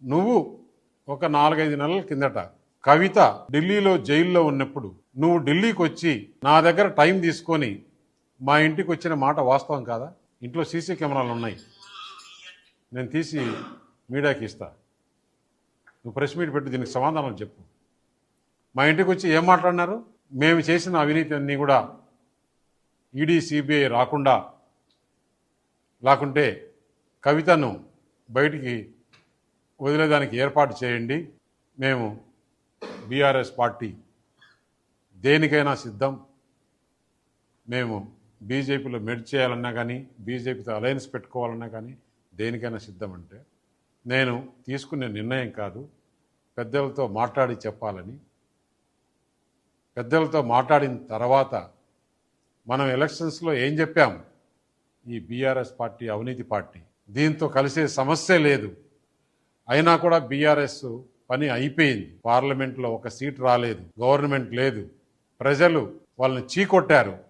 నువ్వు ఒక 4-5 నెలల కిందట కవిత ఢిల్లీలో జైల్లో ఉన్నప్పుడు నువ్వు ఢిల్లీకి వచ్చి నా దగ్గర టైం తీసుకొని మా ఇంటికి వచ్చిన మాట వాస్తవం కాదా? ఇంట్లో సీసీ కెమెరాలు ఉన్నాయి, నేను తీసి మీడియాకి ఇస్తా. నువ్వు ప్రెస్ మీట్ పెట్టి దీనికి సమాధానం చెప్పు. మా ఇంటికి వచ్చి ఏం మాట్లాడినారు? మేము చేసిన అవినీతి అన్నీ కూడా ఈడీ సిబిఐ లేకుంటే కవితను బయటికి వదిలేదానికి ఏర్పాటు చేయండి. మేము బీఆర్ఎస్ పార్టీ దేనికైనా సిద్ధం. మేము బీజేపీలో మెర్జ్ చేయాలన్నా కానీ, బీజేపీతో అలయన్స్ పెట్టుకోవాలన్నా కానీ దేనికైనా సిద్ధం. అంటే నేను తీసుకునే నిర్ణయం కాదు, పెద్దలతో మాట్లాడి చెప్పాలని. పెద్దలతో మాట్లాడిన తర్వాత మనం ఎలక్షన్స్లో ఏం చెప్పాం? ఈ బీఆర్ఎస్ పార్టీ అవినీతి పార్టీ, దీంతో కలిసే సమస్య లేదు. అయినా కూడా బీఆర్ఎస్ పని అయిపోయింది. పార్లమెంట్లో ఒక సీట్ రాలేదు, గవర్నమెంట్ లేదు, ప్రజలు వాళ్ళని చీకొట్టారు.